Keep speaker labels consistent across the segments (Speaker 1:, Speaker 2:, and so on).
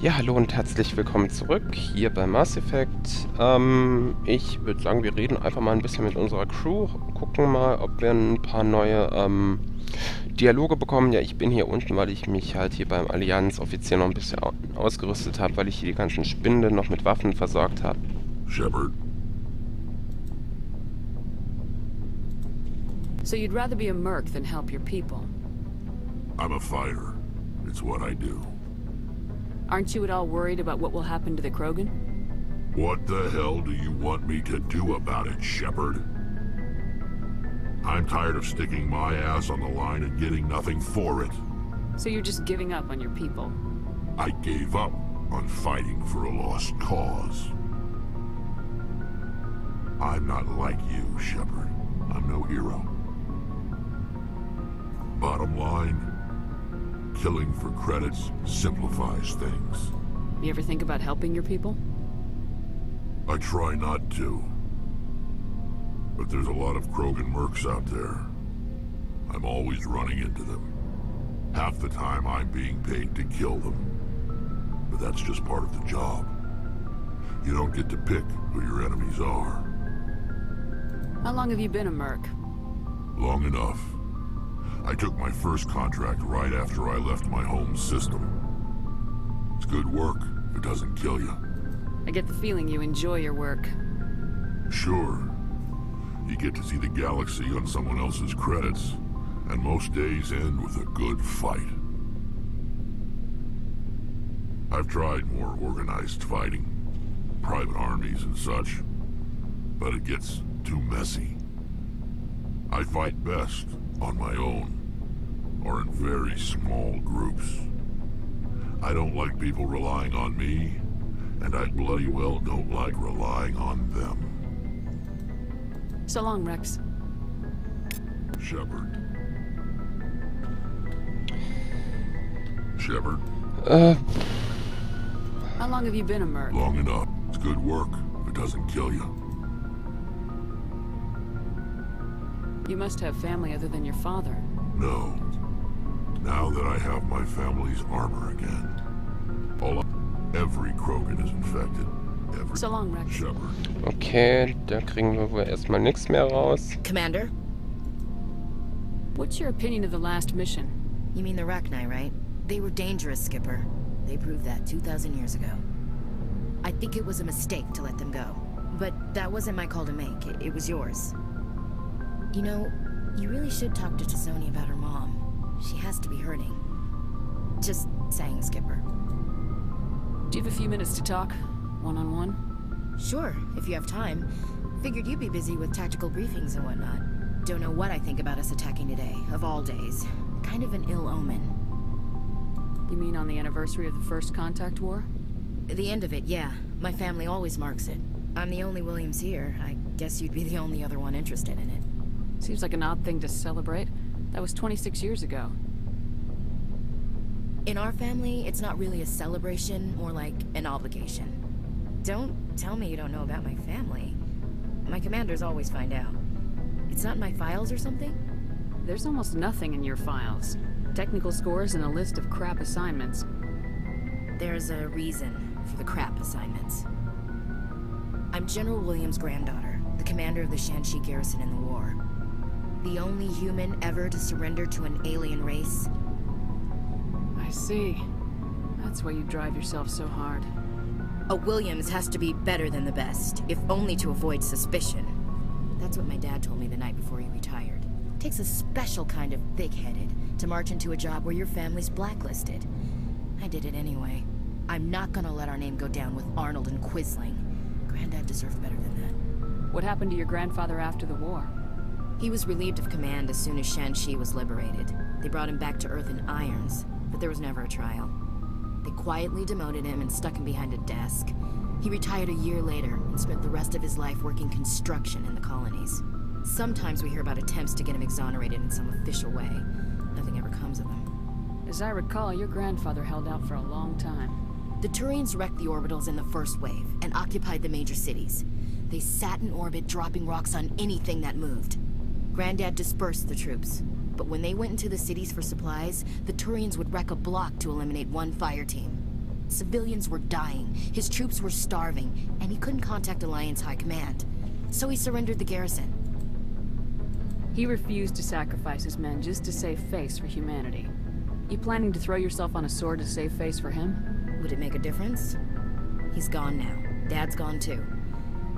Speaker 1: Ja, hallo und herzlich willkommen zurück hier bei Mass Effect. Ich würde sagen, wir reden einfach mal ein bisschen mit unserer Crew, gucken mal, ob wir ein paar neue Dialoge bekommen. Ja, ich bin hier unten, weil ich mich halt hier beim Allianz-Offizier noch ein bisschen ausgerüstet habe, weil ich hier die ganzen Spinde noch mit Waffen versorgt habe.
Speaker 2: Shepard.
Speaker 3: So you'd rather be a merc than help your people?
Speaker 2: I'm a fighter. It's what I do.
Speaker 3: Aren't you at all worried about what will happen to the Krogan?
Speaker 2: What the hell do you want me to do about it, Shepard? I'm tired of sticking my ass on the line and getting nothing for it.
Speaker 3: So you're just giving up on your people?
Speaker 2: I gave up on fighting for a lost cause. I'm not like you, Shepard. I'm no hero. Bottom line, killing for credits simplifies things.
Speaker 3: You ever think about helping your people?
Speaker 2: I try not to. But there's a lot of Krogan mercs out there. I'm always running into them. Half the time I'm being paid to kill them. But that's just part of the job. You don't get to pick who your enemies are.
Speaker 3: How long have you been a merc?
Speaker 2: Long enough. I took my first contract right after I left my home system. It's good work if it doesn't kill you.
Speaker 3: I get the feeling you enjoy your work.
Speaker 2: Sure. You get to see the galaxy on someone else's credits, and most days end with a good fight. I've tried more organized fighting, private armies and such, but it gets too messy. I fight best on my own, or in very small groups. I don't like people relying on me, and I bloody well don't like relying on them.
Speaker 3: So long, Rex.
Speaker 2: Shepard. Shepard,
Speaker 3: How long have you been a merc?
Speaker 2: long enough. It's good work if it doesn't kill you.
Speaker 3: You must have family other than your father.
Speaker 2: No. Now that I have my family's armor again. Every Krogan is infected. Every
Speaker 3: So long, Rex.
Speaker 2: Shepard.
Speaker 1: Okay, da kriegen wir wohl erstmal nichts mehr raus.
Speaker 4: Commander?
Speaker 3: What's your opinion of the last mission?
Speaker 4: You mean the Rachni, right? They were dangerous, Skipper. They proved that 2,000 years ago. I think it was a mistake to let them go. But that wasn't my call to make. It was yours. You know, you really should talk to T'Soni about her mom. She has to be hurting. Just saying, Skipper.
Speaker 3: Do you have a few minutes to talk? One-on-one?
Speaker 4: Sure, if you have time. Figured you'd be busy with tactical briefings and whatnot. Don't know what I think about us attacking today, of all days. Kind of an ill omen.
Speaker 3: You mean on the anniversary of the first contact war?
Speaker 4: The end of it, yeah. My family always marks it. I'm the only Williams here. I guess you'd be the only other one interested in it.
Speaker 3: Seems like an odd thing to celebrate. That was 26 years ago.
Speaker 4: In our family, it's not really a celebration, more like an obligation. Don't tell me you don't know about my family. My commanders always find out. It's not in my files or something?
Speaker 3: There's almost nothing in your files. Technical scores and a list of crap assignments.
Speaker 4: There's a reason for the crap assignments. I'm General Williams' granddaughter, the commander of the Shanxi garrison in the war. The only human ever to surrender to an alien race.
Speaker 3: I see. That's why you drive yourself so hard.
Speaker 4: A Williams has to be better than the best, if only to avoid suspicion. That's what my dad told me the night before he retired. Takes a special kind of thick-headed to march into a job where your family's blacklisted. I did it anyway. I'm not gonna let our name go down with Arnold and Quisling. Granddad deserved better than that.
Speaker 3: What happened to your grandfather after the war?
Speaker 4: He was relieved of command as soon as Shanxi was liberated. They brought him back to Earth in irons, but there was never a trial. They quietly demoted him and stuck him behind a desk. He retired a year later and spent the rest of his life working construction in the colonies. Sometimes we hear about attempts to get him exonerated in some official way. Nothing ever comes of them.
Speaker 3: As I recall, your grandfather held out for a long time.
Speaker 4: The Turians wrecked the orbitals in the first wave and occupied the major cities. They sat in orbit, dropping rocks on anything that moved. Granddad dispersed the troops, but when they went into the cities for supplies, the Turians would wreck a block to eliminate one fire team. Civilians were dying, his troops were starving, and he couldn't contact Alliance High Command. So he surrendered the garrison.
Speaker 3: He refused to sacrifice his men just to save face for humanity. You planning to throw yourself on a sword to save face for him?
Speaker 4: Would it make a difference? He's gone now. Dad's gone too.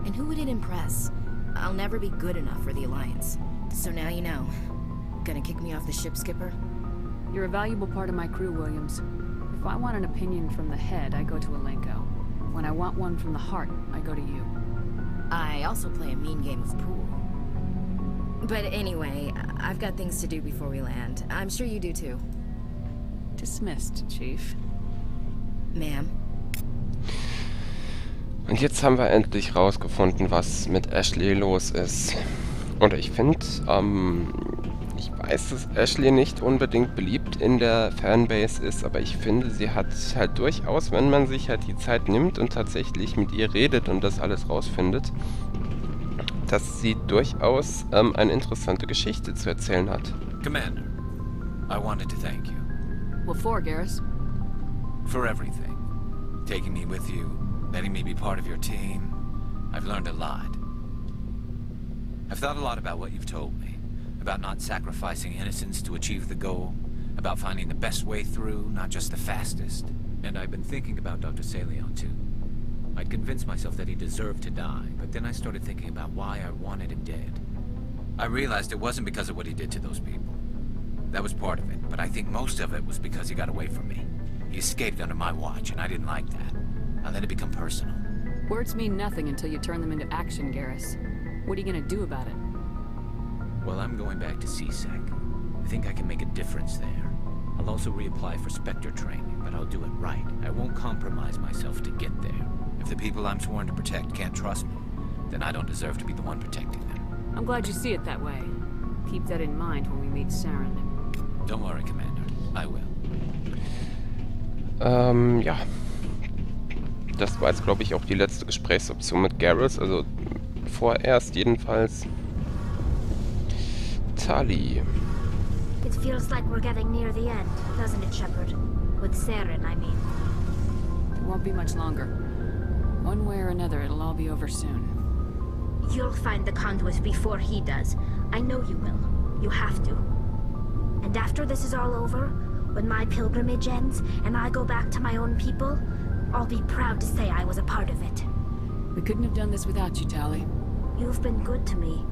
Speaker 4: And who would it impress? I'll never be good enough for the Alliance. So now you know. Gonna kick me off the ship, Skipper?
Speaker 3: You're a valuable part of my crew, Williams. If I want an opinion from the head, I go to Alenko. When I want one from the heart, I go to you.
Speaker 4: I also play a mean game of pool. But anyway, I've got things to do before we land. I'm sure you do too.
Speaker 3: Dismissed, Chief.
Speaker 4: Ma'am.
Speaker 1: Und jetzt haben wir endlich rausgefunden, was mit Ashley los ist. Und ich finde, ich weiß, dass Ashley nicht unbedingt beliebt in der Fanbase ist, aber ich finde, sie hat halt durchaus, wenn man sich halt die Zeit nimmt und tatsächlich mit ihr redet und das alles rausfindet, dass sie durchaus eine interessante Geschichte zu erzählen hat.
Speaker 5: Commander, I wanted to thank you.
Speaker 3: What for, Garrus?
Speaker 5: For everything. Taking me with you, letting me be part of your team. I've learned a lot. I've thought a lot about what you've told me. About not sacrificing innocence to achieve the goal. About finding the best way through, not just the fastest. And I've been thinking about Dr. Saleon too. I'd convinced myself that he deserved to die, but then I started thinking about why I wanted him dead. I realized it wasn't because of what he did to those people. That was part of it, but I think most of it was because he got away from me. He escaped under my watch, and I didn't like that. I let it become personal.
Speaker 3: Words mean nothing until you turn them into action, Garrus. What are you gonna do about it?
Speaker 5: Well, I'm going back to CSEC. I think I can make a difference there. I'll also reapply for Spectre training, but I'll do it right. I won't compromise myself to get there. If the people I'm sworn to protect can't trust me, then I don't deserve to be the one protecting them.
Speaker 3: I'm glad you see it that way. Keep that in mind when we meet Saren.
Speaker 5: Don't worry, Commander. I will.
Speaker 1: Ja. Das war jetzt, glaube ich, auch die letzte Gesprächsoption mit Garrus, also vorerst jedenfalls Tali.
Speaker 6: It feels like we're getting near the end, doesn't it, Shepard? With Saren, I mean.
Speaker 3: It won't be much longer. One way or another, it'll all be over soon.
Speaker 6: You'll find the conduit before he does. I know you will. You have to. And after this is all over, when my pilgrimage ends and I go back to my own people, I'll be proud to say I was a part of it.
Speaker 3: We couldn't have done this without you, Tali.
Speaker 6: You've been good to me.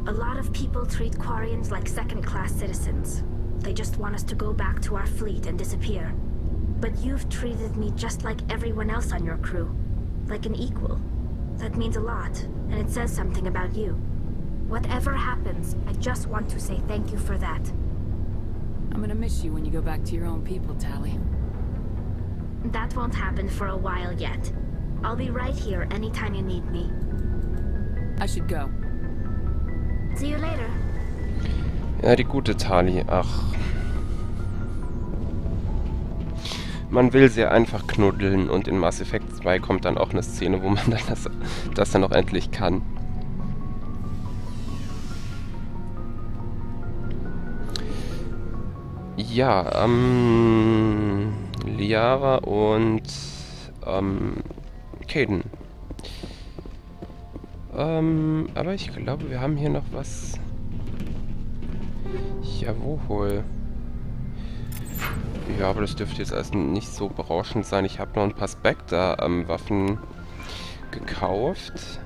Speaker 6: A lot of people treat Quarians like second-class citizens. They just want us to go back to our fleet and disappear. But you've treated me just like everyone else on your crew. Like an equal. That means a lot, and it says something about you. Whatever happens, I just want to say thank you for that.
Speaker 3: I'm gonna miss you when you go back to your own people, Tali.
Speaker 6: That won't happen for a while yet. I'll be right here anytime you need me.
Speaker 3: I should go.
Speaker 6: See you later.
Speaker 1: Ja, die gute Tali, ach. Man will sie einfach knuddeln und in Mass Effect 2 kommt dann auch eine Szene, wo man dann das dann auch endlich kann. Ja, Liara und Kaidan. Aber ich glaube, wir haben hier noch was. Jawohl. Ja, aber das dürfte jetzt alles nicht so berauschend sein. Ich habe noch ein paar Spectre-Waffen gekauft.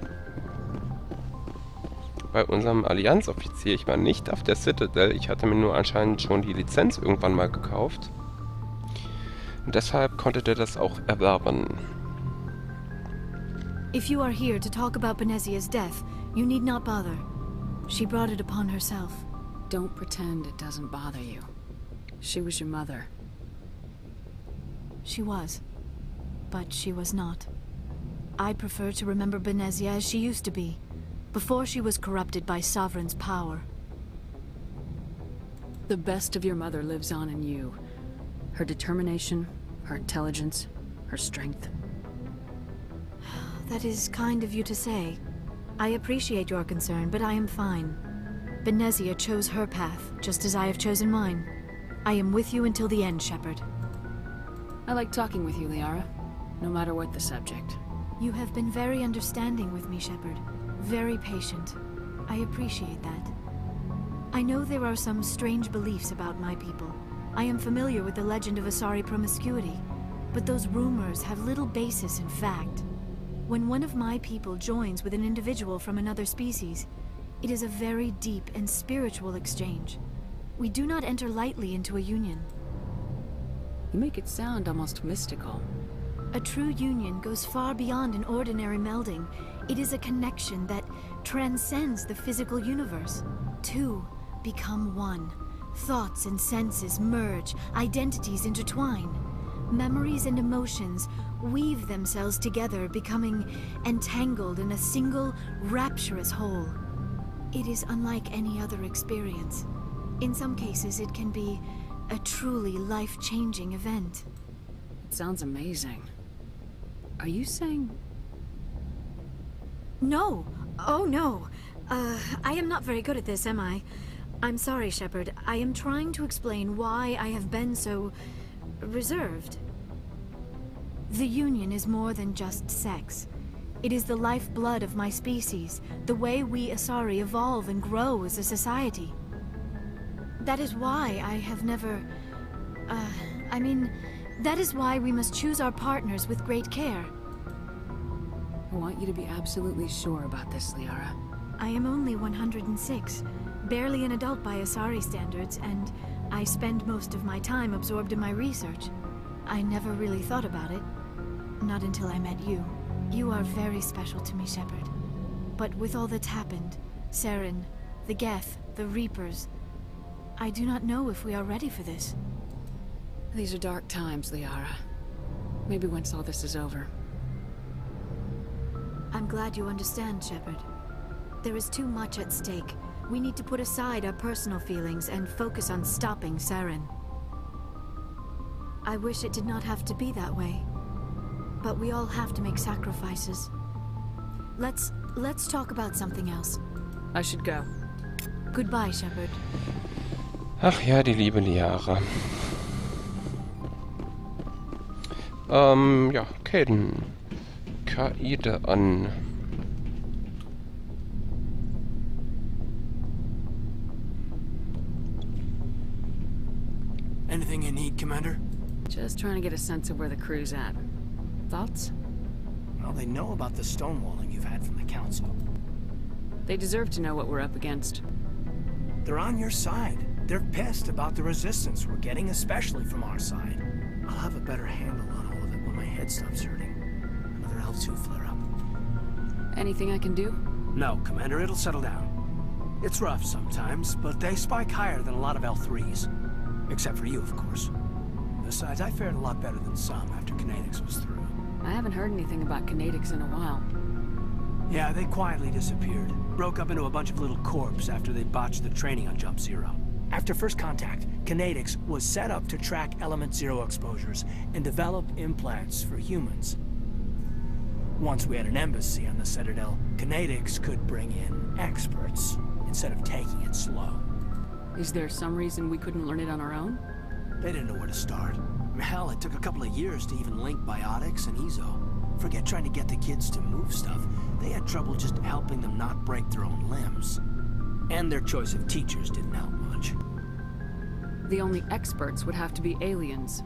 Speaker 1: Bei unserem Allianzoffizier. Ich war nicht auf der Citadel. Ich hatte mir nur anscheinend schon die Lizenz irgendwann mal gekauft. Und deshalb konnte der das auch erwerben.
Speaker 7: If you are here to talk about Benezia's death, you need not bother. She brought it upon herself.
Speaker 3: Don't pretend it doesn't bother you. She was your mother.
Speaker 7: She was. But she was not. I prefer to remember Benezia as she used to be, before she was corrupted by Sovereign's power.
Speaker 3: The best of your mother lives on in you. Her determination, her intelligence, her strength.
Speaker 7: That is kind of you to say. I appreciate your concern, but I am fine. Benezia chose her path, just as I have chosen mine. I am with you until the end, Shepard.
Speaker 3: I like talking with you, Liara. No matter what the subject.
Speaker 7: You have been very understanding with me, Shepard. Very patient. I appreciate that. I know there are some strange beliefs about my people. I am familiar with the legend of Asari promiscuity, but those rumors have little basis in fact. When one of my people joins with an individual from another species, it is a very deep and spiritual exchange. We do not enter lightly into a union.
Speaker 3: You make it sound almost mystical.
Speaker 7: A true union goes far beyond an ordinary melding. It is a connection that transcends the physical universe. Two become one. Thoughts and senses merge, identities intertwine. Memories and emotions weave themselves together, becoming entangled in a single, rapturous whole. It is unlike any other experience. In some cases, it can be a truly life-changing event.
Speaker 3: It sounds amazing. Are you saying...
Speaker 7: No! Oh, no! I am not very good at this, am I? I'm sorry, Shepard. I am trying to explain why I have been so... reserved. The Union is more than just sex. It is the lifeblood of my species, the way we Asari evolve and grow as a society. That is why I have never... that is why we must choose our partners with great care.
Speaker 3: I want you to be absolutely sure about this, Liara.
Speaker 7: I am only 106, barely an adult by Asari standards, and I spend most of my time absorbed in my research. I never really thought about it. Not until I met you. You are very special to me, Shepard. But with all that's happened, Saren, the Geth, the Reapers, I do not know if we are ready for this.
Speaker 3: These are dark times, Liara. Maybe once all this is over.
Speaker 7: I'm glad you understand, Shepard. There is too much at stake. We need to put aside our personal feelings and focus on stopping Saren. I wish it did not have to be that way. But we all have to make sacrifices. Let's talk about something else.
Speaker 3: I should go.
Speaker 7: Goodbye, Shepard.
Speaker 1: Ach ja, die liebe Liara. Ja, okay, dann Kaide an.
Speaker 8: Anything you need, Commander?
Speaker 3: Just trying to get a sense of where the crew's at. Thoughts?
Speaker 8: Well, they know about the stonewalling you've had from the Council.
Speaker 3: They deserve to know what we're up against.
Speaker 8: They're on your side. They're pissed about the resistance we're getting, especially from our side. I'll have a better handle on all of it when my head stops hurting. Another L2 flare-up.
Speaker 3: Anything I can do?
Speaker 8: No, Commander, it'll settle down. It's rough sometimes, but they spike higher than a lot of L3s. Except for you, of course. Besides, I fared a lot better than some after Kinetics was through.
Speaker 3: I haven't heard anything about Kinetics in a while.
Speaker 8: Yeah, they quietly disappeared. Broke up into a bunch of little corps after they botched the training on Jump Zero. After first contact, Kinetics was set up to track Element Zero exposures and develop implants for humans. Once we had an embassy on the Citadel, Kinetics could bring in experts instead of taking it slow.
Speaker 3: Is there some reason we couldn't learn it on our own?
Speaker 8: They didn't know where to start. Hell, it took a couple of years to even link biotics and Ezo. Forget trying to get the kids to move stuff. They had trouble just helping them not break their own limbs. And their choice of teachers didn't help much.
Speaker 3: The only experts would have to be aliens.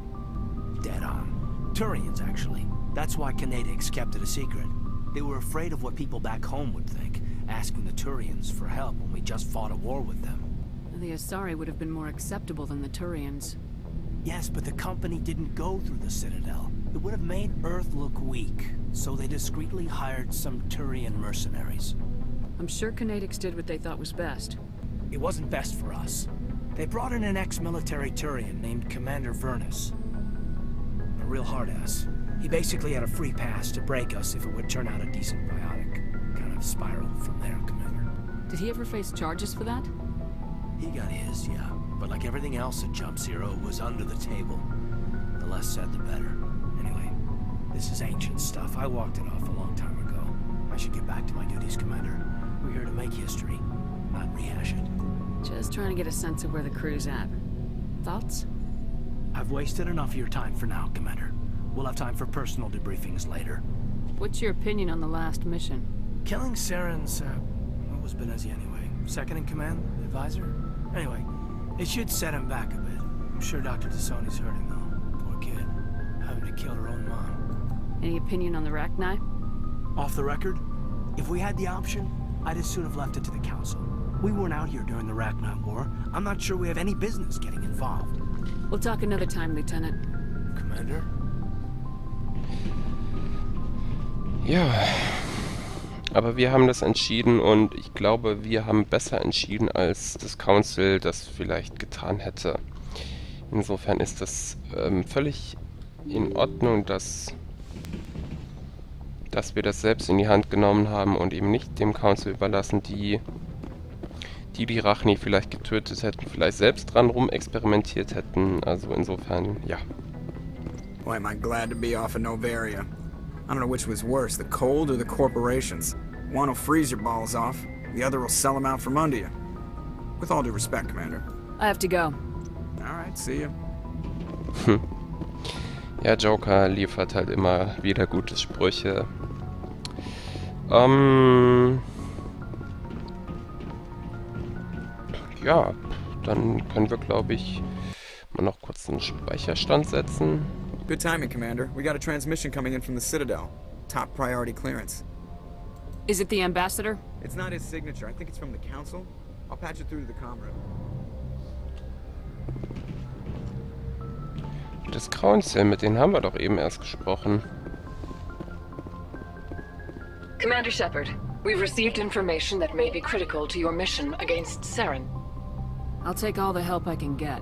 Speaker 8: Dead on. Turians, actually. That's why Kinetics kept it a secret. They were afraid of what people back home would think, asking the Turians for help when we just fought a war with them.
Speaker 3: The Asari would have been more acceptable than the Turians.
Speaker 8: Yes, but the company didn't go through the Citadel. It would have made Earth look weak, so they discreetly hired some Turian mercenaries.
Speaker 3: I'm sure Kinetics did what they thought was best.
Speaker 8: It wasn't best for us. They brought in an ex-military Turian named Commander Vernus. A real hard-ass. He basically had a free pass to break us if it would turn out a decent biotic. Kind of spiraled from there, Commander.
Speaker 3: Did he ever face charges for that?
Speaker 8: He got his, yeah. But like everything else at Jump Zero, it was under the table. The less said, the better. Anyway, this is ancient stuff. I walked it off a long time ago. I should get back to my duties, Commander. We're here to make history, not rehash it.
Speaker 3: Just trying to get a sense of where the crew's at. Thoughts?
Speaker 8: I've wasted enough of your time for now, Commander. We'll have time for personal debriefings later.
Speaker 3: What's your opinion on the last mission?
Speaker 8: Killing Saren's, what was Benezi anyway? Second in command? Advisor? Anyway, it should set him back a bit. I'm sure Dr. Tassoni's hurting, though. Poor kid. Having to kill her own mom.
Speaker 3: Any opinion on the Rachni?
Speaker 8: Off the record, if we had the option, I'd as soon have left it to the Council. We weren't out here during the Rachni War. I'm not sure we have any business getting involved.
Speaker 3: We'll talk another time, Lieutenant.
Speaker 8: Commander?
Speaker 1: Ja, aber wir haben das entschieden und ich glaube, wir haben besser entschieden, als das Council das vielleicht getan hätte. Insofern ist das völlig in Ordnung, dass wir das selbst in die Hand genommen haben und eben nicht dem Council überlassen, die Rachni vielleicht getötet hätten, vielleicht selbst dran rumexperimentiert hätten. Also insofern, ja.
Speaker 9: Boy, am I glad to be off of Noveria. I don't know which was worse, the cold or the corporations. One will freeze your balls off, the other will sell them out from under you. With all due respect, Commander.
Speaker 3: I have to go.
Speaker 9: Alright, see you.
Speaker 1: Ja, Joker liefert halt immer wieder gute Sprüche. Ja, dann können wir, glaube ich, mal noch kurz einen Speicherstand setzen.
Speaker 9: Good timing, Commander. We got a transmission coming in from the Citadel. Top priority clearance.
Speaker 3: Is it the ambassador?
Speaker 9: It's not his signature. I think it's from the Council. I'll patch it through to the comm room.
Speaker 1: Das Council, mit denen haben wir doch eben erst gesprochen.
Speaker 10: Commander Shepard, we've received information that may be critical to your mission against Saren.
Speaker 3: I'll take all the help I can get.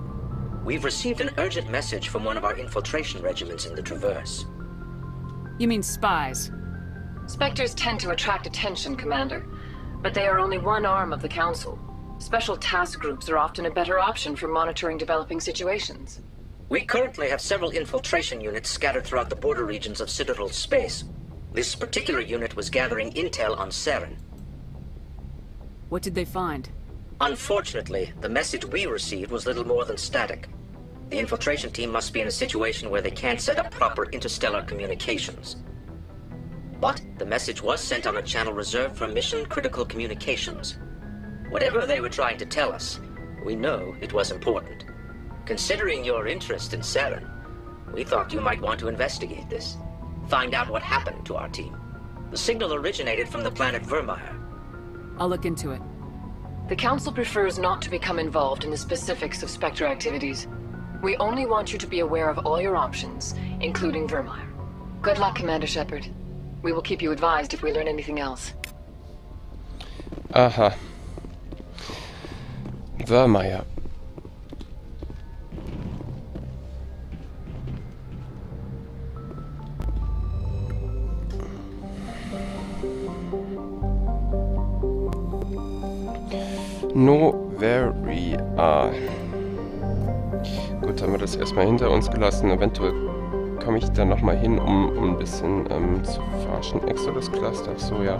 Speaker 11: We've received an urgent message from one of our infiltration regiments in the Traverse.
Speaker 3: You mean spies?
Speaker 10: Spectres tend to attract attention, Commander, but they are only one arm of the Council. Special task groups are often a better option for monitoring developing situations.
Speaker 11: We currently have several infiltration units scattered throughout the border regions of Citadel space. This particular unit was gathering intel on Saren.
Speaker 3: What did they find?
Speaker 11: Unfortunately, the message we received was little more than static. The infiltration team must be in a situation where they can't set up proper interstellar communications. But the message was sent on a channel reserved for mission-critical communications. Whatever they were trying to tell us, we know it was important. Considering your interest in Saren, we thought you might want to investigate this. Find out what happened to our team. The signal originated from the planet Vermeer.
Speaker 3: I'll look into it.
Speaker 10: The Council prefers not to become involved in the specifics of Spectre activities. We only want you to be aware of all your options, including Vermeer. Good luck, Commander Shepard. We will keep you advised if we learn anything else.
Speaker 1: Aha. Vermeer. Noveria. Gut, haben wir das erstmal hinter uns gelassen. Eventuell komme ich da nochmal hin, um ein bisschen zu forschen. Exodus Cluster, achso, ja.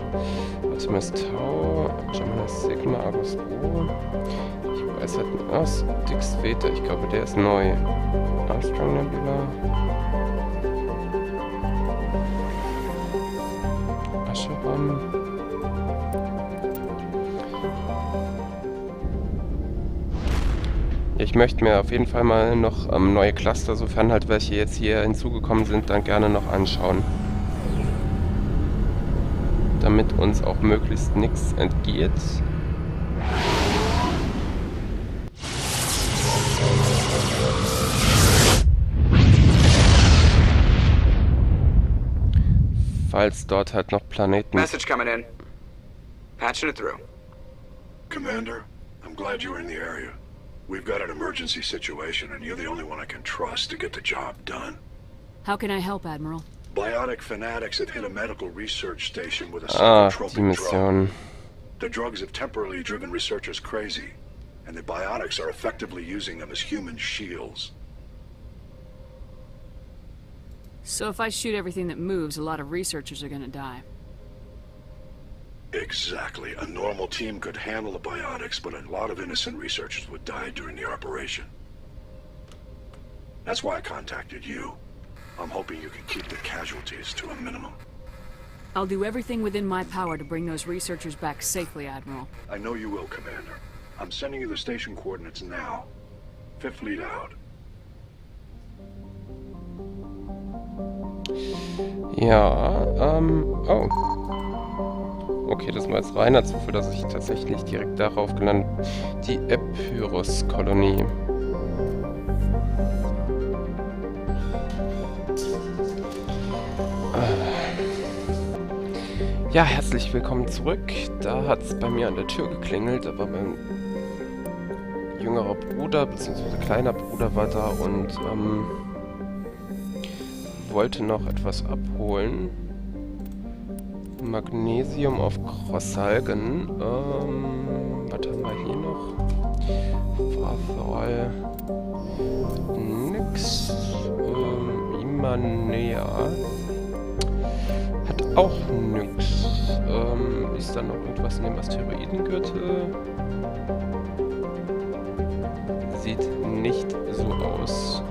Speaker 1: Artemis Tau, Gemini Sigma, Argus O. Ich weiß halt nicht. Ah, Styx Veta, ich glaube, der ist neu. Armstrong Nebula. Acheron. Ich möchte mir auf jeden Fall mal noch neue Cluster, sofern halt welche jetzt hier hinzugekommen sind, dann gerne noch anschauen. Damit uns auch möglichst nichts entgeht. Falls dort halt noch Planeten...
Speaker 9: Message coming in. Patching it through.
Speaker 2: Commander, I'm glad you were in the area. We've got an emergency situation, and you're the only one I can trust to get the job done.
Speaker 3: How can I help, Admiral?
Speaker 2: Biotic fanatics have hit a medical research station with a
Speaker 1: die
Speaker 2: psychotropic
Speaker 1: Mission.
Speaker 2: drug. The drugs have temporarily driven researchers crazy, and the biotics are effectively using them as human shields.
Speaker 3: So if I shoot everything that moves, a lot of researchers are gonna die.
Speaker 2: Exactly. A normal team could handle the biotics, but a lot of innocent researchers would die during the operation.
Speaker 12: That's why I contacted you. I'm hoping you can keep the casualties to a minimum.
Speaker 3: I'll do everything within my power to bring those researchers back safely, Admiral.
Speaker 12: I know you will, Commander. I'm sending you the station coordinates now. Fifth Fleet out.
Speaker 1: Ja, oh. Okay, das war jetzt reiner Zufall, dass ich tatsächlich direkt darauf gelandet bin. Die Epirus-Kolonie. Ja, herzlich willkommen zurück. Da hat es bei mir an der Tür geklingelt, aber mein jüngerer Bruder, beziehungsweise kleiner Bruder war da und wollte noch etwas abholen. Magnesium auf Crossalgen. Was haben wir hier noch? Fahrvoll. Nix. Imanea. Hat auch nix. Ist da noch irgendwas in dem Asteroidengürtel? Sieht nicht so aus.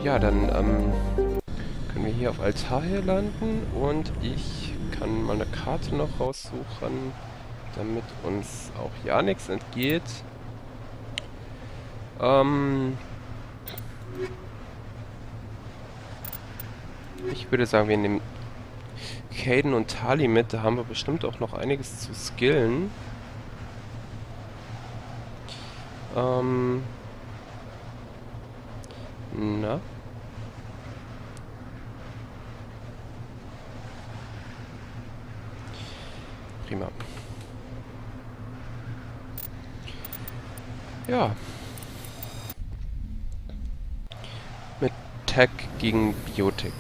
Speaker 1: Ja, dann können wir hier auf Altar landen und ich kann mal eine Karte noch raussuchen, damit uns auch ja nichts entgeht. Ich würde sagen, wir nehmen Caden und Tali mit, da haben wir bestimmt auch noch einiges zu skillen. Na? Prima. Ja. Mit Tech gegen Biotik.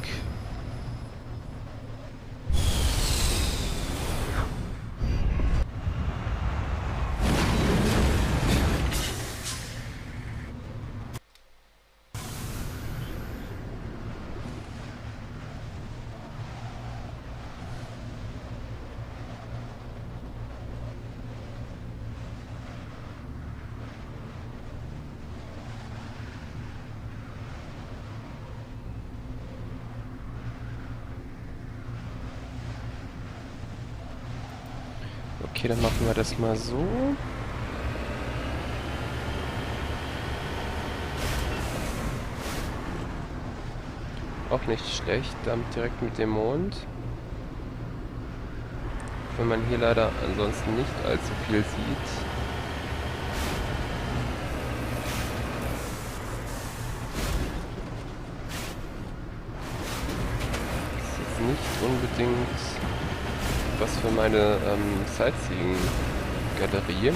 Speaker 1: Okay, dann machen wir das mal so. Auch nicht schlecht, dann direkt mit dem Mond. Wenn man hier leider ansonsten nicht allzu viel sieht. Das ist jetzt nicht unbedingt was für meine Sightseeing-Galerie.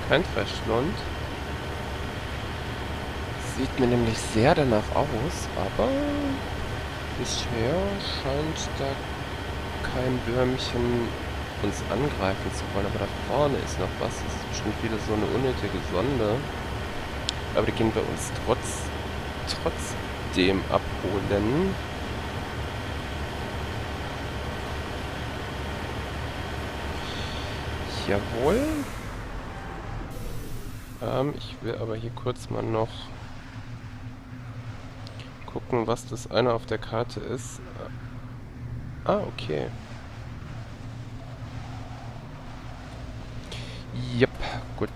Speaker 1: Kein Trashland. Sieht mir nämlich sehr danach aus, aber bisher scheint da kein Würmchen uns angreifen zu wollen, aber da vorne ist noch was. Das ist bestimmt wieder so eine unnötige Sonde. Aber die gehen wir uns trotzdem abholen. Jawohl. Ich will aber hier kurz mal noch gucken, was das eine auf der Karte ist. Ah, okay. Yep, gut.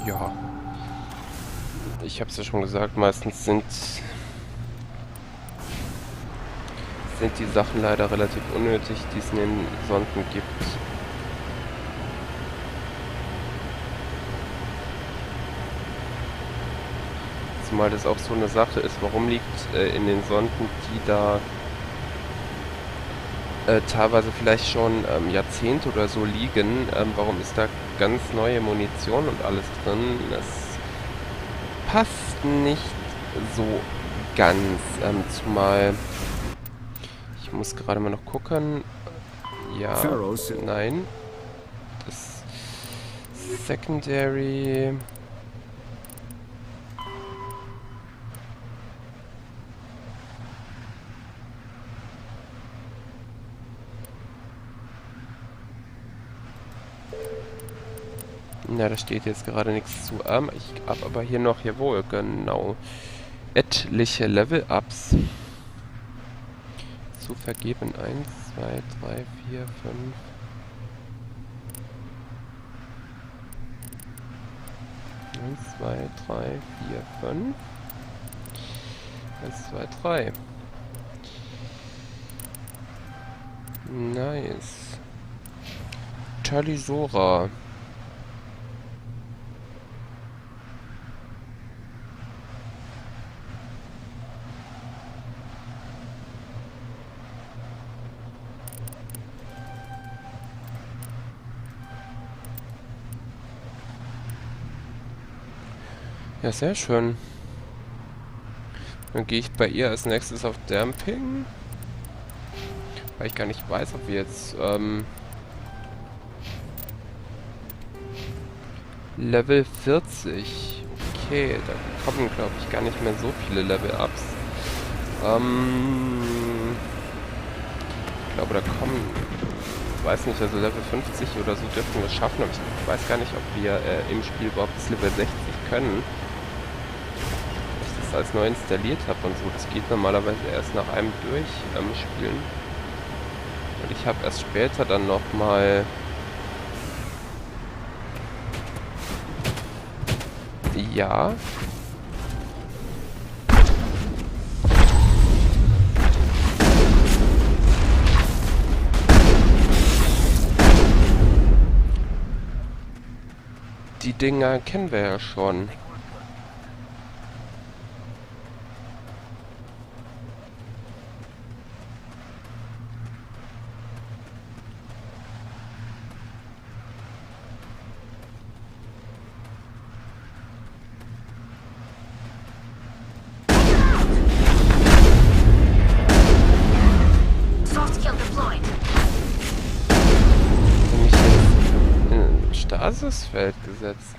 Speaker 1: Ja. Ich hab's ja schon gesagt, meistens sind die Sachen leider relativ unnötig, die es in den Sonden gibt. Zumal das auch so eine Sache ist, warum liegt in den Sonden, die da teilweise vielleicht schon Jahrzehnte oder so liegen, warum ist da ganz neue Munition und alles drin? Das passt nicht so ganz, zumal ich muss gerade mal noch gucken. Ja, nein. Secondary. Na, da steht jetzt gerade nichts zu. Ich habe aber hier noch, jawohl, genau, etliche Level-Ups zu vergeben. 1, 2, 3, 4, 5. 1, 2, 3, 4, 5. 1, 2, 3. Nice. Talisora. Ja, sehr schön. Dann gehe ich bei ihr als nächstes auf Damping. Weil ich gar nicht weiß, ob wir jetzt Level 40. Okay, da kommen, glaube ich, gar nicht mehr so viele Level-Ups. Ich glaube, da kommen, ich weiß nicht, also Level 50 oder so dürften wir schaffen, aber ich weiß gar nicht, ob wir im Spiel überhaupt bis Level 60 können. Ich das als neu installiert habe und so. Das geht normalerweise erst nach einem Durchspielen. Und ich habe erst später dann nochmal ja. Die Dinger kennen wir ja schon. Basisfeld gesetzt.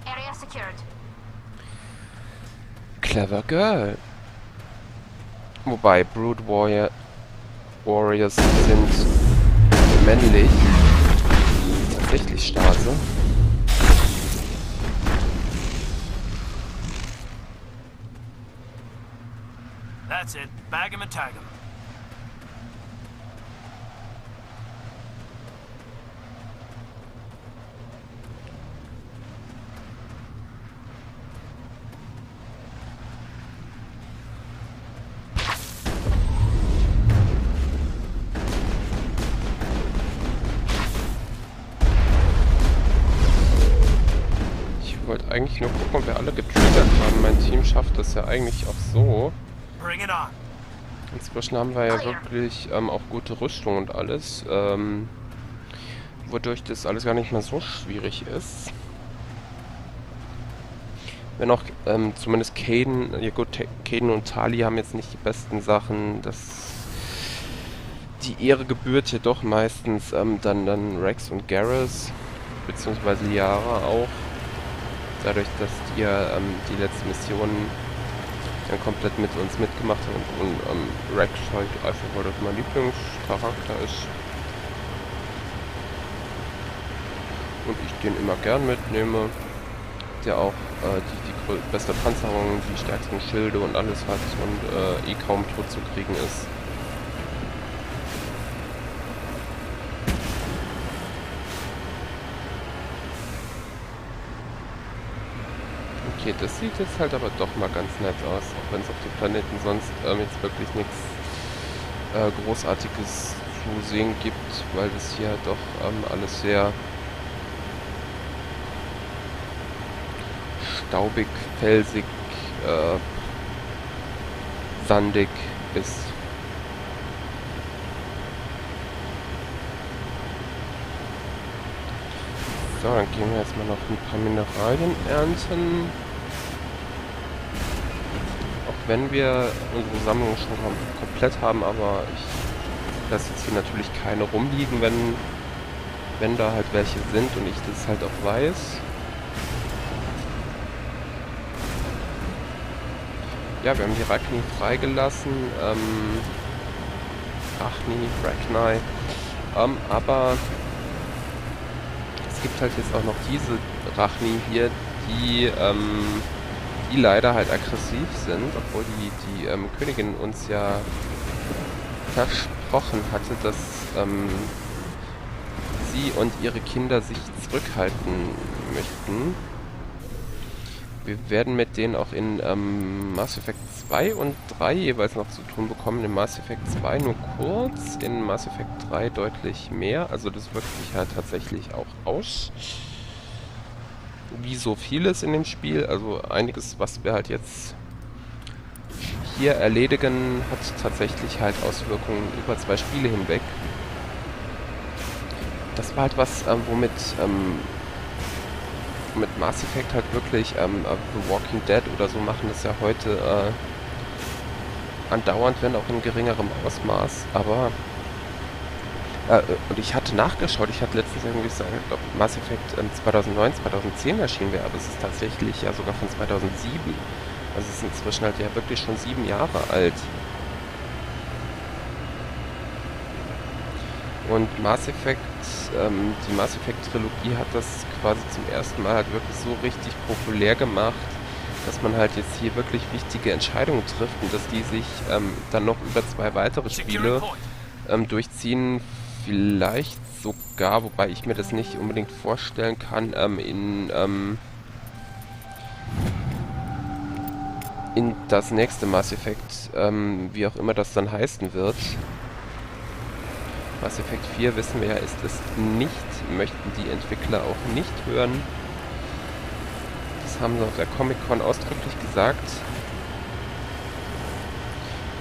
Speaker 6: Area secured.
Speaker 1: Clever Girl. Wobei Brood Warriors sind männlich. Tatsächlich Stase.
Speaker 8: That's it. Bag 'em and tag 'em.
Speaker 1: Ich wollte eigentlich nur gucken, ob wir alle getriggert haben. Mein Team schafft das ja eigentlich auch so. Inzwischen haben wir ja wirklich auch gute Rüstung und alles, wodurch das alles gar nicht mehr so schwierig ist. Wenn auch zumindest Caden, ja gut, Caden und Tali haben jetzt nicht die besten Sachen. Die Ehre gebührt hier doch meistens dann Rex und Garrus, beziehungsweise Liara auch. Dadurch, dass die die letzte Mission dann komplett mit uns mitgemacht haben und Rex halt einfach, weil das mein Lieblingscharakter ist. Und ich den immer gern mitnehme. Der auch die beste Panzerung, die stärksten Schilde und alles hat und kaum tot zu kriegen ist. Okay, das sieht jetzt halt aber doch mal ganz nett aus, auch wenn es auf dem Planeten sonst jetzt wirklich nichts Großartiges zu sehen gibt, weil das hier doch alles sehr staubig, felsig, sandig ist. So, dann gehen wir jetzt mal noch ein paar Mineralien ernten. Auch wenn wir unsere Sammlung schon komplett haben, aber ich lasse jetzt hier natürlich keine rumliegen, wenn wenn da halt welche sind und ich das halt auch weiß. Ja, wir haben die Rachni freigelassen. Rachni. Aber es gibt halt jetzt auch noch diese Rachni hier, die leider halt aggressiv sind, obwohl die Königin uns ja versprochen hatte, dass sie und ihre Kinder sich zurückhalten möchten. Wir werden mit denen auch in Mass Effect 2 und 3 jeweils noch zu tun bekommen. In Mass Effect 2 nur kurz, in Mass Effect 3 deutlich mehr. Also das wirkt sich halt tatsächlich auch aus. Wie so vieles in dem Spiel. Also einiges, was wir halt jetzt hier erledigen, hat tatsächlich halt Auswirkungen über 2 Spiele hinweg. Das war halt was, womit mit Mass Effect halt wirklich The Walking Dead oder so machen das ja heute andauernd, wenn auch in geringerem Ausmaß, aber und ich hatte nachgeschaut, ich hatte letztens irgendwie gesagt, ich glaube Mass Effect 2009, 2010 erschienen wäre, aber es ist tatsächlich ja sogar von 2007. Also es ist inzwischen halt ja wirklich schon 7 Jahre alt. Und Mass Effect, die Mass Effect Trilogie hat das quasi zum ersten Mal halt wirklich so richtig populär gemacht, dass man halt jetzt hier wirklich wichtige Entscheidungen trifft und dass die sich dann noch über 2 weitere Spiele durchziehen. Vielleicht sogar, wobei ich mir das nicht unbedingt vorstellen kann, in das nächste Mass Effect, wie auch immer das dann heißen wird. Mass Effect 4, wissen wir ja, ist es nicht, möchten die Entwickler auch nicht hören. Das haben sie auf der Comic-Con ausdrücklich gesagt.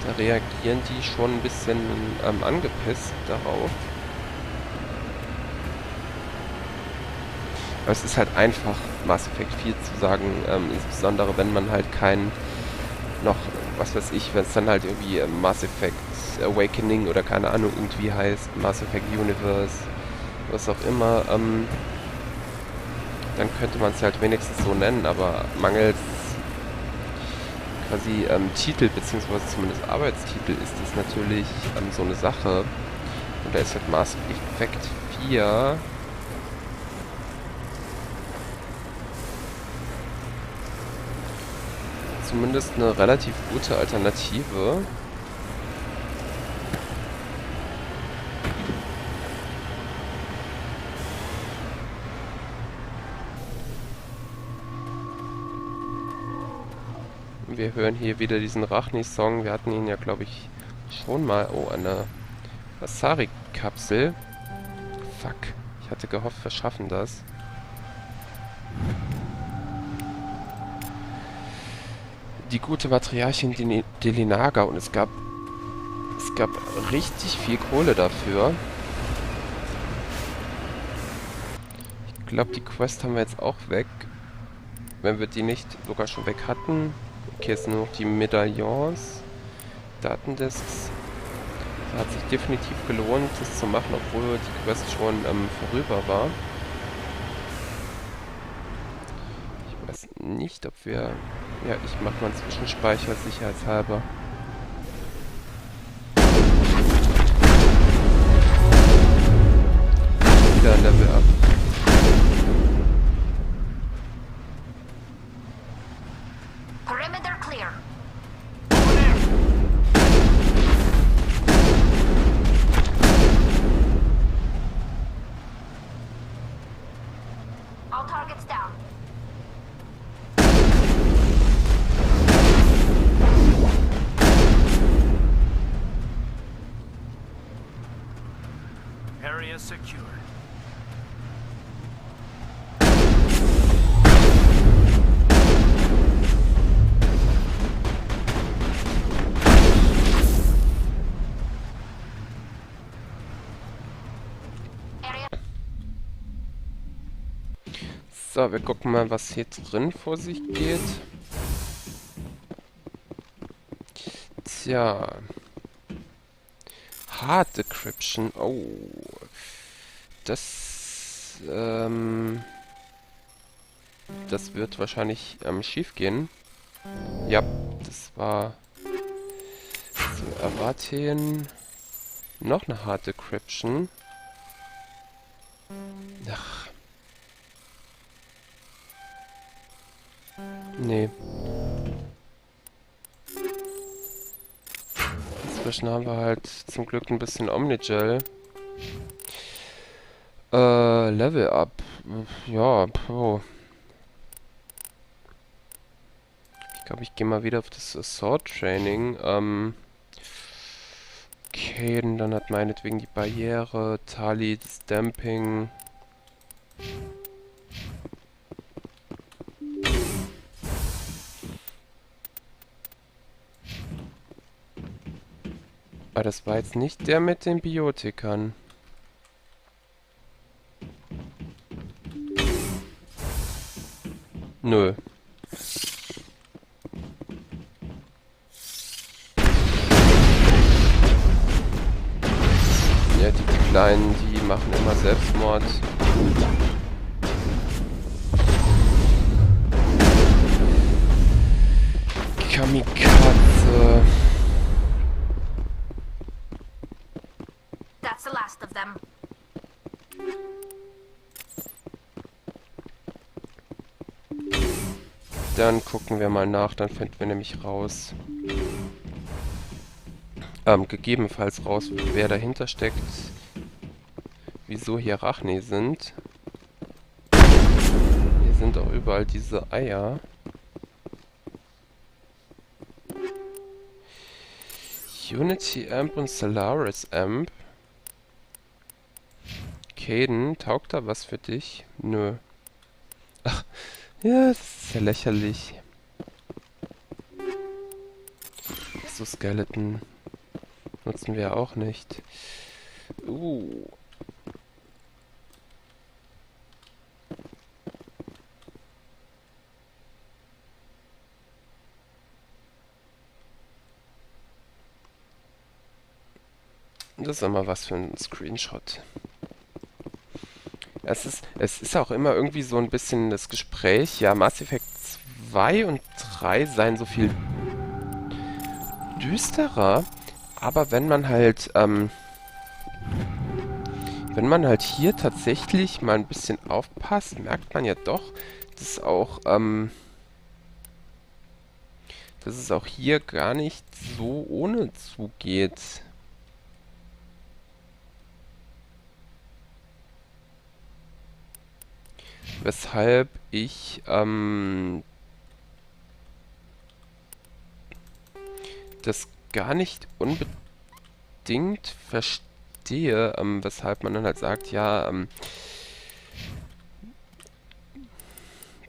Speaker 1: Da reagieren die schon ein bisschen angepisst darauf. Aber es ist halt einfach, Mass Effect 4 zu sagen, insbesondere wenn man halt kein noch, was weiß ich, wenn es dann halt irgendwie Mass Effect Awakening oder keine Ahnung irgendwie heißt, Mass Effect Universe, was auch immer, dann könnte man es halt wenigstens so nennen, aber mangels quasi Titel, beziehungsweise zumindest Arbeitstitel, ist das natürlich so eine Sache. Und da ist halt Mass Effect 4 zumindest eine relativ gute Alternative. Wir hören hier wieder diesen Rachni-Song. Wir hatten ihn ja, glaube ich, schon mal. Oh, eine Asari-Kapsel. Fuck. Ich hatte gehofft, wir schaffen das. Die gute Matriarchin Delinaga. Und es gab richtig viel Kohle dafür. Ich glaube, die Quest haben wir jetzt auch weg. Wenn wir die nicht sogar schon weg hatten. Okay, jetzt nur noch die Medaillons. Datendisks. Das hat sich definitiv gelohnt, das zu machen, obwohl die Quest schon vorüber war. Ich weiß nicht, ob wir... Ja, ich mache mal einen Zwischenspeicher, sicherheitshalber. Wieder ein Level up.
Speaker 8: Area secured.
Speaker 1: So, wir gucken mal, was hier drin vor sich geht. Tja. Hard Decryption. Oh. Das das wird wahrscheinlich schief gehen. Ja, das war zu erwarten. Noch eine harte Decryption. Ach. Nee. Inzwischen haben wir halt zum Glück ein bisschen Omnigel. Level Up. Ja, oh. Ich glaube, ich gehe mal wieder auf das Assault Training. Caden, dann hat meinetwegen die Barriere, Tali, das Damping. Aber das war jetzt nicht der mit den Biotikern. Nö. Ja, die Kleinen, die machen immer Selbstmord. Kamikaze.
Speaker 6: That's the last of them.
Speaker 1: Dann gucken wir mal nach, dann finden wir nämlich raus. Gegebenenfalls raus, wer dahinter steckt. Wieso hier Rachni sind. Hier sind auch überall diese Eier. Unity Amp und Solaris Amp. Caden, taugt da was für dich? Nö. Ach, ja, das ist ja lächerlich. So Skeleton nutzen wir auch nicht. Das ist immer was für ein Screenshot. Es ist auch immer irgendwie so ein bisschen das Gespräch. Ja, Mass Effect 2 und 3 seien so viel düsterer. Aber wenn man halt hier tatsächlich mal ein bisschen aufpasst, merkt man ja doch, dass es auch hier gar nicht so ohne zugeht. Weshalb ich das gar nicht unbedingt verstehe, weshalb man dann halt sagt, ja,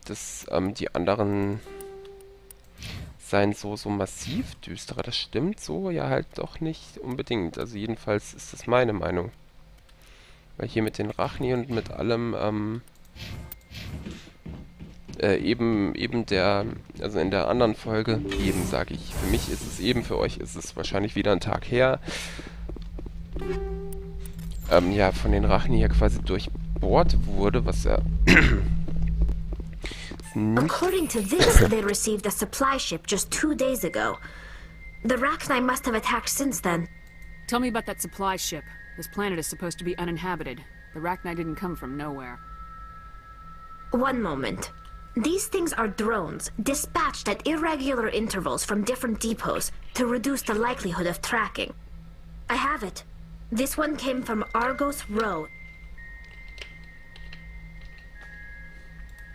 Speaker 1: dass die anderen seien so massiv düsterer. Das stimmt so ja halt doch nicht unbedingt. Also jedenfalls ist das meine Meinung. Weil hier mit den Rachni und mit allem eben also in der anderen Folge, eben sage ich, für mich ist es eben, für euch ist es wahrscheinlich wieder ein Tag her, ja, von den Rachni hier quasi durchbohrt wurde, was ja
Speaker 6: According to this, they received a supply ship just 2 days ago. The Rachni must have attacked since then.
Speaker 3: Tell me about that supply ship. This planet is supposed to be uninhabited. The Rachni didn't come from nowhere.
Speaker 6: One moment. These things are drones, dispatched at irregular intervals from different depots to reduce the likelihood of tracking. I have it. This one came from Argos Row.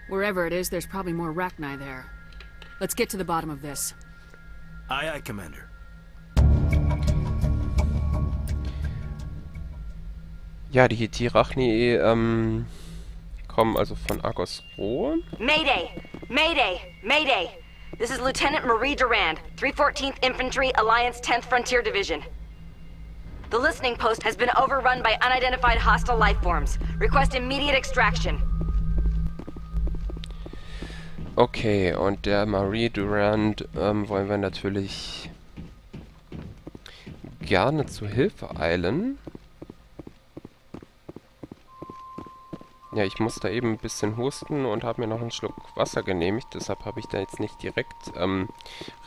Speaker 3: Wherever it is, there's probably more Rachni there. Let's get to the bottom of this.
Speaker 8: Aye, aye, Commander.
Speaker 1: Ja, die Rachni kommen also von Argos Roh.
Speaker 13: Mayday! Mayday! Mayday! This is Lieutenant Marie Durand, 314th Infantry, Alliance 10th Frontier Division. The listening post has been overrun by unidentified hostile life forms. Request immediate extraction.
Speaker 1: Okay, und der Marie Durand wollen wir natürlich gerne zu Hilfe eilen. Ja, ich musste eben ein bisschen husten und habe mir noch einen Schluck Wasser genehmigt. Deshalb habe ich da jetzt nicht direkt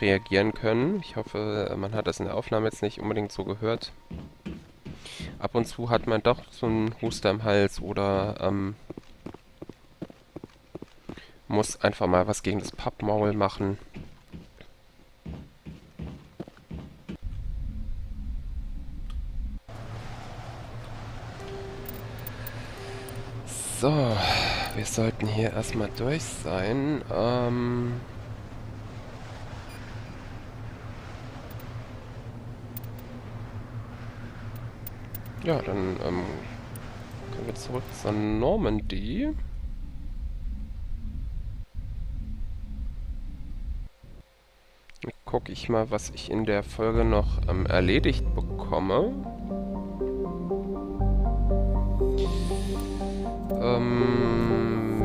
Speaker 1: reagieren können. Ich hoffe, man hat das in der Aufnahme jetzt nicht unbedingt so gehört. Ab und zu hat man doch so einen Huster im Hals oder muss einfach mal was gegen das Pappmaul machen. So, wir sollten hier erstmal durch sein. Ja, dann können wir zurück zur Normandy. Dann gucke ich mal, was ich in der Folge noch erledigt bekomme.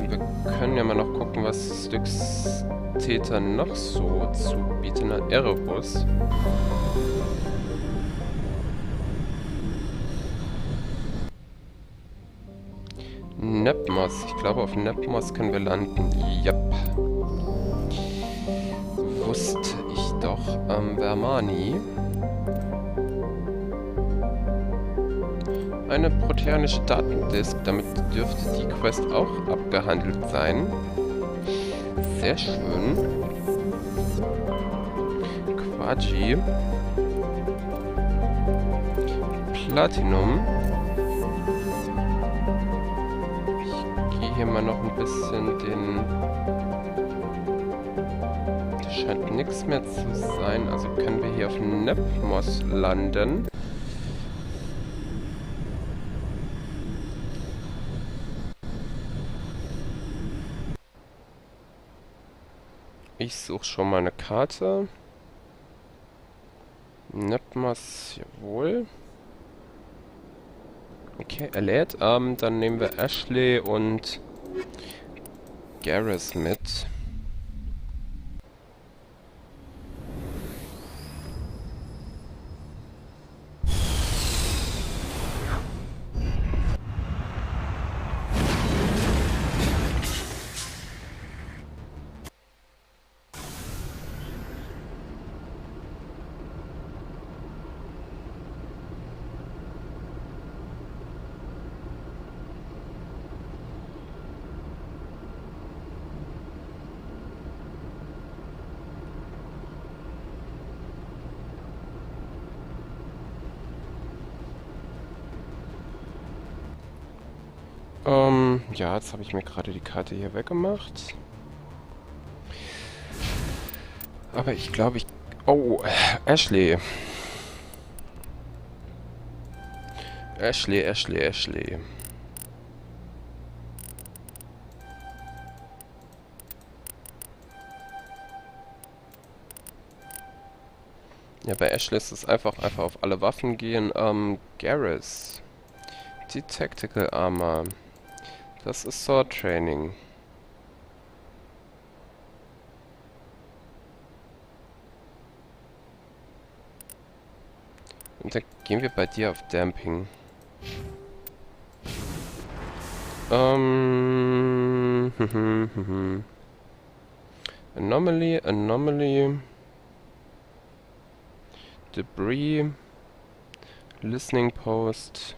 Speaker 1: Wir können ja mal noch gucken, was Styx Täter noch so zu bieten hat. Erebus. Nepmos. Ich glaube, auf Nepmos können wir landen. Yep. Wusste ich doch. Vermani. Eine proteanische Datendisk, damit dürfte die Quest auch abgehandelt sein. Sehr schön. Quaji. Platinum. Ich gehe hier mal noch ein bisschen den... Da scheint nichts mehr zu sein, also können wir hier auf Nepmos landen. Ich suche schon mal eine Karte. Nepmos, jawohl. Okay, er lädt. Dann nehmen wir Ashley und Garrus mit. Ja, jetzt habe ich mir gerade die Karte hier weggemacht. Aber ich glaube, ich... Oh, Ashley. Ashley. Ja, bei Ashley ist es einfach auf alle Waffen gehen. Garrus. Die Tactical Armor. Das ist Sword Training. Und dann gehen wir bei dir auf Damping. Anomaly. Debris. Listening Post.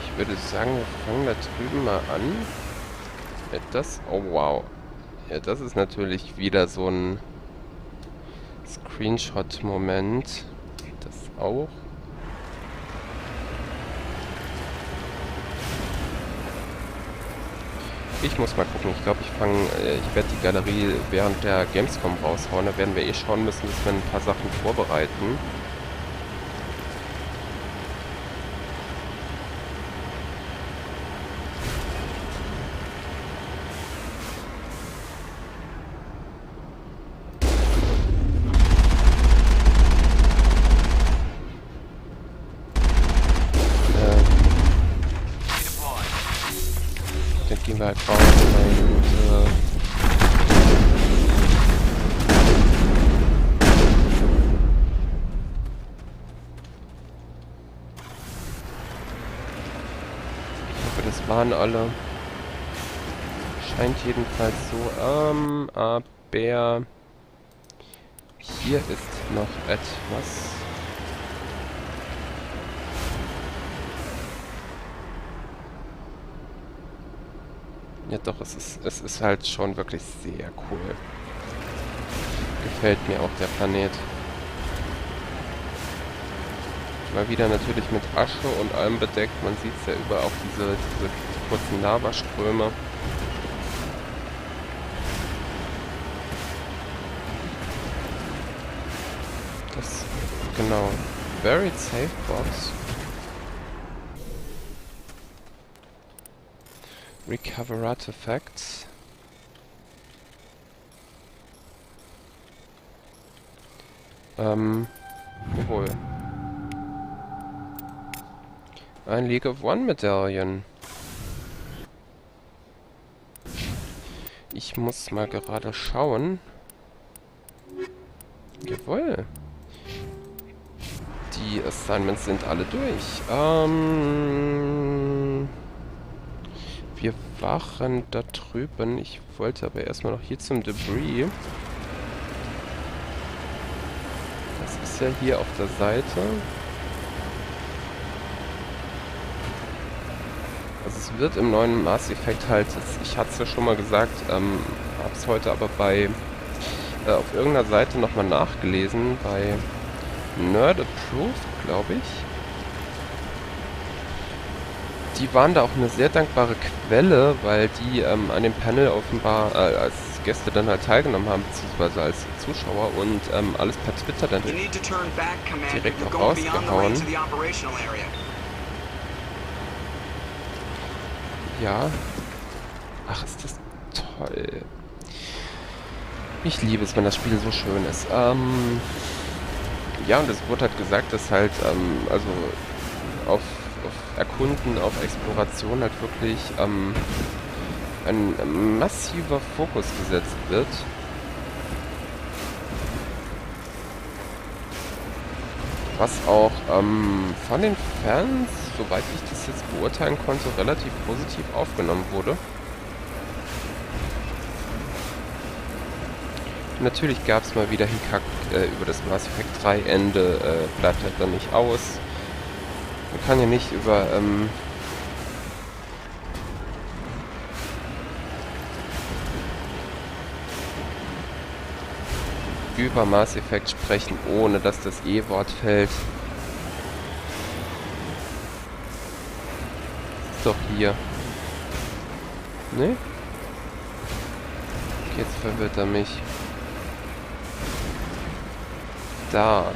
Speaker 1: Ich würde sagen, wir fangen da drüben mal an. Ja, das... Oh, wow. Ja, das ist natürlich wieder so ein Screenshot-Moment. Das auch. Ich muss mal gucken. Ich glaube, ich werde die Galerie während der Gamescom raushauen. Da werden wir eh schauen müssen, dass wir ein paar Sachen vorbereiten. Dann gehen wir halt raus und ich hoffe, das waren alle. Scheint jedenfalls so. Aber hier ist noch etwas. Ja doch, es ist halt schon wirklich sehr cool. Gefällt mir auch der Planet. Mal wieder natürlich mit Asche und allem bedeckt. Man sieht es ja überall auch diese kurzen Lavaströme. Das, genau. Buried Safe Box. Recover Artifacts. Jawohl. Ein League of One Medaillen. Ich muss mal gerade schauen. Jawohl. Die Assignments sind alle durch. Wir waren da drüben. Ich wollte aber erstmal noch hier zum Debris. Das ist ja hier auf der Seite. Also es wird im neuen Mass Effect halt, ich hatte es ja schon mal gesagt, habe es heute aber auf irgendeiner Seite nochmal nachgelesen, bei Nerd Approved, glaube ich. Die waren da auch eine sehr dankbare Quelle, weil die an dem Panel offenbar als Gäste dann halt teilgenommen haben, beziehungsweise als Zuschauer und alles per Twitter dann direkt auch rausgehauen. Ja. Ach, ist das toll. Ich liebe es, wenn das Spiel so schön ist. Ja, und es wurde halt gesagt, dass halt, also auf Erkunden, auf Exploration halt wirklich ein massiver Fokus gesetzt wird. Was auch von den Fans, soweit ich das jetzt beurteilen konnte, relativ positiv aufgenommen wurde. Natürlich gab es mal wieder Hickhack über das Mass Effect 3 Ende, bleibt halt dann nicht aus. Man kann ja nicht über Mass Effect sprechen, ohne dass das E-Wort fällt. Das ist doch hier. Ne? Okay, jetzt verwirrt er mich. Da.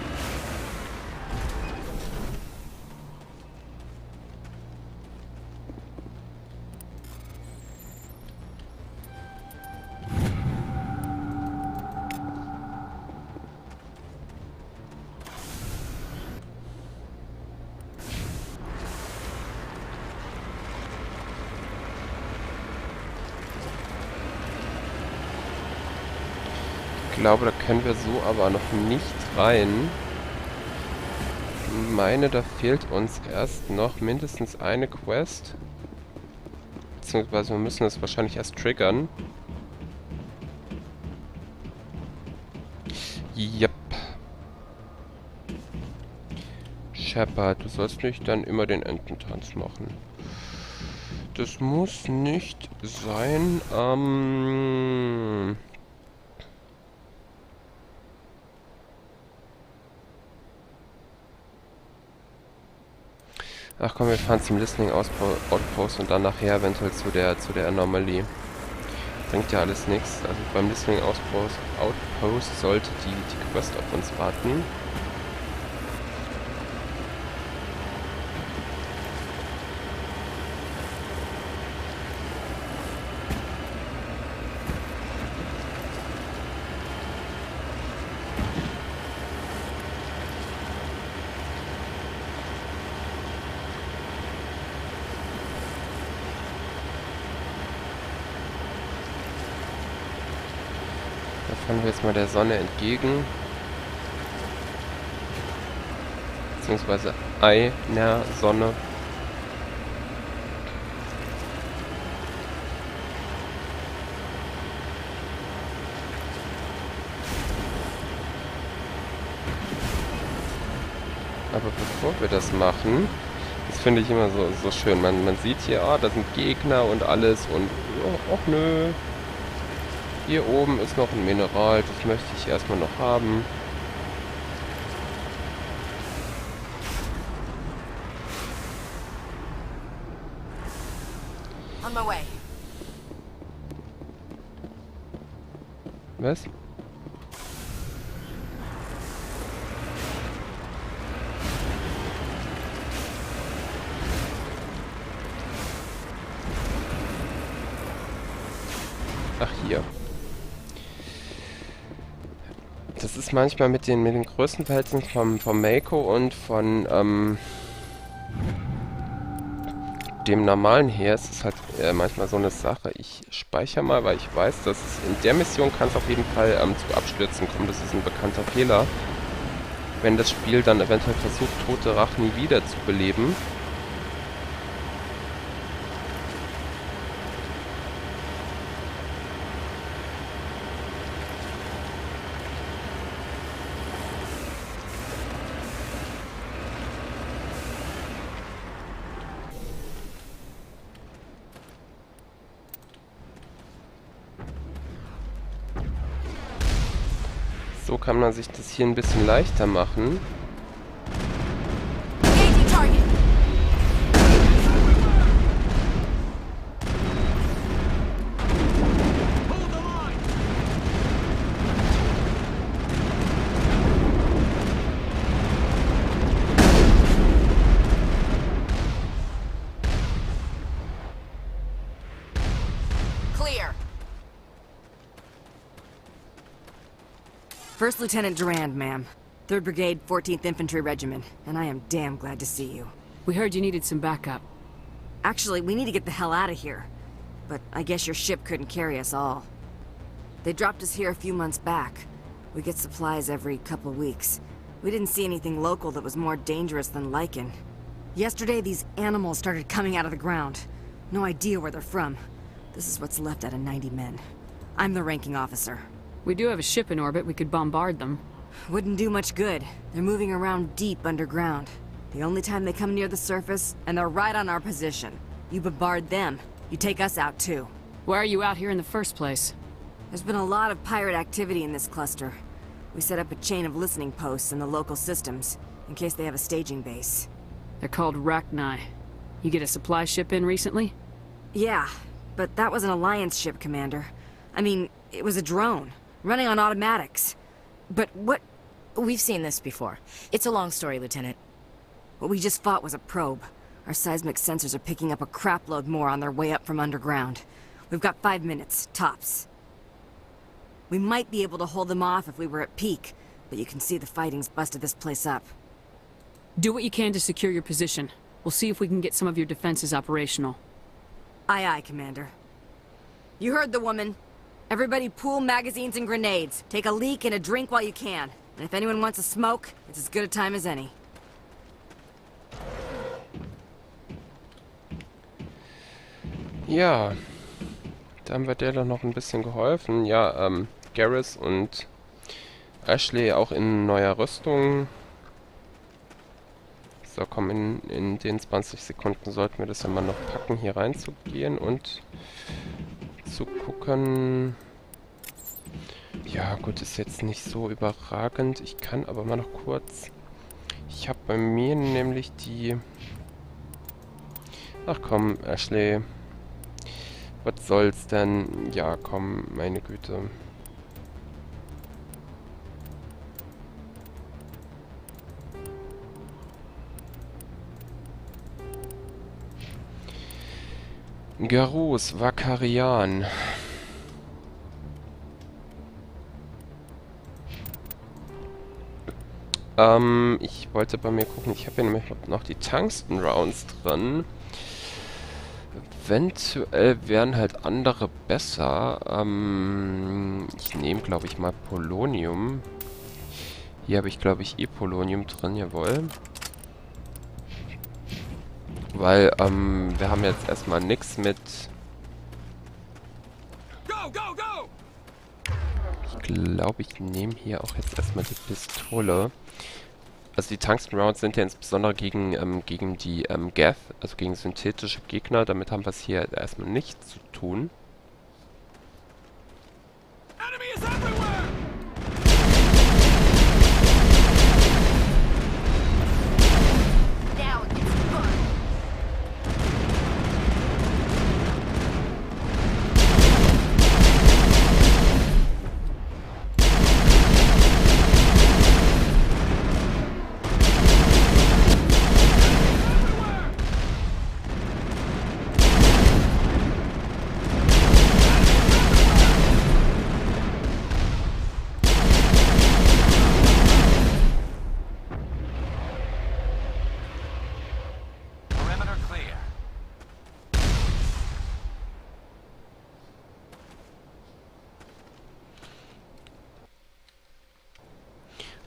Speaker 1: Ich glaube, da können wir so aber noch nicht rein. Ich meine, da fehlt uns erst noch mindestens eine Quest. Beziehungsweise wir müssen es wahrscheinlich erst triggern. Yep. Shepard, du sollst nicht dann immer den Ententanz machen. Das muss nicht sein. Ach komm, wir fahren zum Listening Outpost und dann nachher eventuell zu der Anomalie. Bringt ja alles nichts. Also beim Listening Outpost sollte die Quest auf uns warten. Da fahren wir jetzt mal der Sonne entgegen. Beziehungsweise einer Sonne. Aber bevor wir das machen, das finde ich immer so schön. Man sieht hier, ah, da sind Gegner und alles und oh, och nö. Hier oben ist noch ein Mineral, das möchte ich erstmal noch haben.
Speaker 13: On my way.
Speaker 1: Was? Ach, hier. Das ist manchmal mit den größten Verhältnissen vom Mako und von dem normalen her. Es ist halt manchmal so eine Sache. Ich speichere mal, weil ich weiß, dass in der Mission kann es auf jeden Fall zu Abstürzen kommen. Das ist ein bekannter Fehler. Wenn das Spiel dann eventuell versucht, tote Rachni wieder zu beleben. So kann man sich das hier ein bisschen leichter machen.
Speaker 13: First Lieutenant Durand, ma'am. 3rd Brigade, 14th Infantry Regiment, and I am damn glad to see you.
Speaker 3: We heard you needed some backup.
Speaker 13: Actually, we need to get the hell out of here. But I guess your ship couldn't carry us all. They dropped us here a few months back. We get supplies every couple weeks. We didn't see anything local that was more dangerous than lichen. Yesterday, these animals started coming out of the ground. No idea where they're from. This is what's left out of 90 men. I'm the ranking officer.
Speaker 3: We do have a ship in orbit. We could bombard them.
Speaker 13: Wouldn't do much good. They're moving around deep underground. The only time they come near the surface, and they're right on our position. You bombard them, you take us out too.
Speaker 3: Why are you out here in the first place?
Speaker 13: There's been a lot of pirate activity in this cluster. We set up a chain of listening posts in the local systems, in case they have a staging base.
Speaker 3: They're called Rachni. You get a supply ship in recently?
Speaker 13: Yeah, but that was an Alliance ship, Commander. I mean, it was a drone. Running on automatics. But what...
Speaker 4: We've seen this before. It's a long story, Lieutenant.
Speaker 13: What we just fought was a probe. Our seismic sensors are picking up a crapload more on their way up from underground. We've got 5 minutes, tops. We might be able to hold them off if we were at peak, but you can see the fighting's busted this place up.
Speaker 3: Do what you can to secure your position. We'll see if we can get some of your defenses operational.
Speaker 13: Aye, aye, Commander. You heard the woman. Everybody pool magazines and grenades. Take a leak and a drink while you can. And if anyone wants a smoke, it's as good a time as any.
Speaker 1: Ja, da haben wir der doch noch ein bisschen geholfen. Ja, Garrus und Ashley auch in neuer Rüstung. So, komm, in den 20 Sekunden sollten wir das ja mal noch packen, hier reinzugehen und zu gucken. Ja, gut, ist jetzt nicht so überragend. Ich kann aber mal noch kurz... Ich habe bei mir nämlich die... Ach komm, Ashley. Was soll's denn? Ja, komm, meine Güte. Garus, Vakarian. Ich wollte bei mir gucken, ich habe hier nämlich noch die Tungsten Rounds drin. Eventuell wären halt andere besser. Ich nehme, glaube ich, mal Polonium. Hier habe ich, glaube ich, Polonium drin, jawohl. Weil, wir haben jetzt erstmal nichts mit... Ich glaube, ich nehme hier auch jetzt erstmal die Pistole. Also die Tungsten Rounds sind ja insbesondere gegen die Gath, also gegen synthetische Gegner. Damit haben wir es hier erstmal nichts zu tun.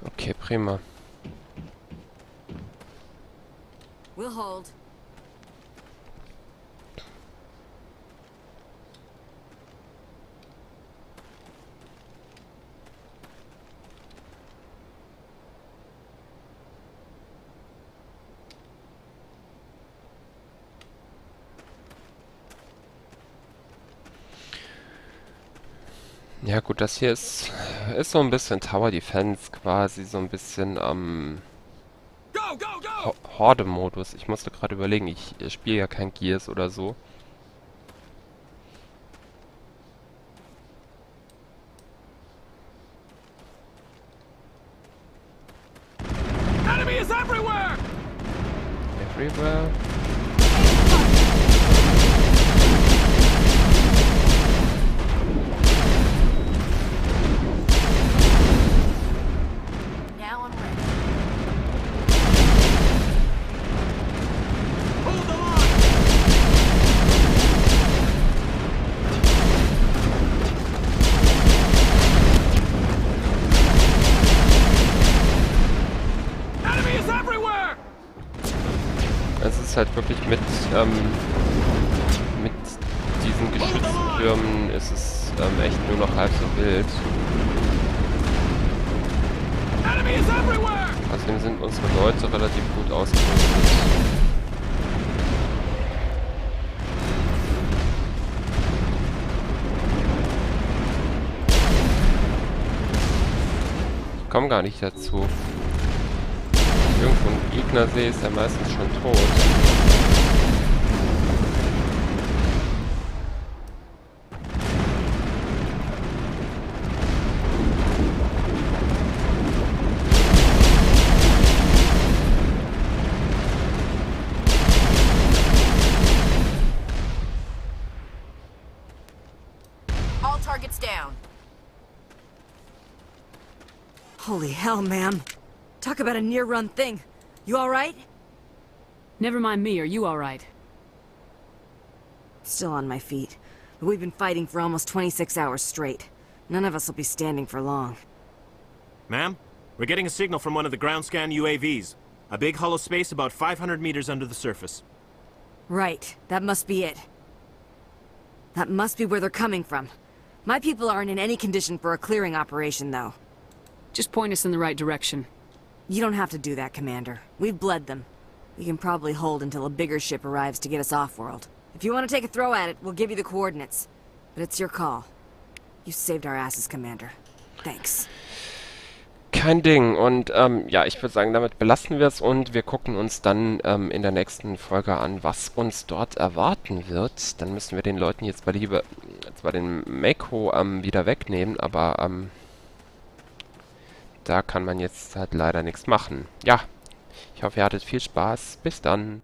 Speaker 1: Okay, prima.
Speaker 13: We'll hold.
Speaker 1: Ja gut, das hier ist so ein bisschen Tower Defense quasi, so ein bisschen Horde-Modus. Ich musste gerade überlegen, ich spiele ja kein Gears oder so.
Speaker 8: Enemy is everywhere!
Speaker 1: Everywhere? Es ist halt wirklich mit diesen Geschütztürmen ist es echt nur noch halb so wild. Außerdem sind unsere Leute relativ gut ausgerüstet. Ich komme gar nicht dazu. Irgendwo einen Gegner sehe, ist er meistens schon tot.
Speaker 13: All targets down. Holy hell, man. Talk about a near-run thing. You alright?
Speaker 3: Never mind me, are you alright?
Speaker 13: Still on my feet. But we've been fighting for almost 26 hours straight. None of us will be standing for long.
Speaker 14: Ma'am, we're getting a signal from one of the ground scan UAVs. A big hollow space about 500 meters under the surface.
Speaker 13: Right, that must be it. That must be where they're coming from. My people aren't in any condition for a clearing operation, though.
Speaker 3: Just point us in the right direction.
Speaker 13: You don't have to do that, Commander. We've bled them. We can probably hold until a bigger ship arrives to get us off-world. If you want to take a throw at it, we'll give you the coordinates. But it's your call. You saved our asses, Commander. Thanks.
Speaker 1: Kein Ding. Und ja, ich würde sagen, damit belassen wir es und wir gucken uns dann in der nächsten Folge an, was uns dort erwarten wird. Dann müssen wir den Leuten jetzt zwar den Mako wieder wegnehmen, aber da kann man jetzt halt leider nichts machen. Ja, ich hoffe, ihr hattet viel Spaß. Bis dann.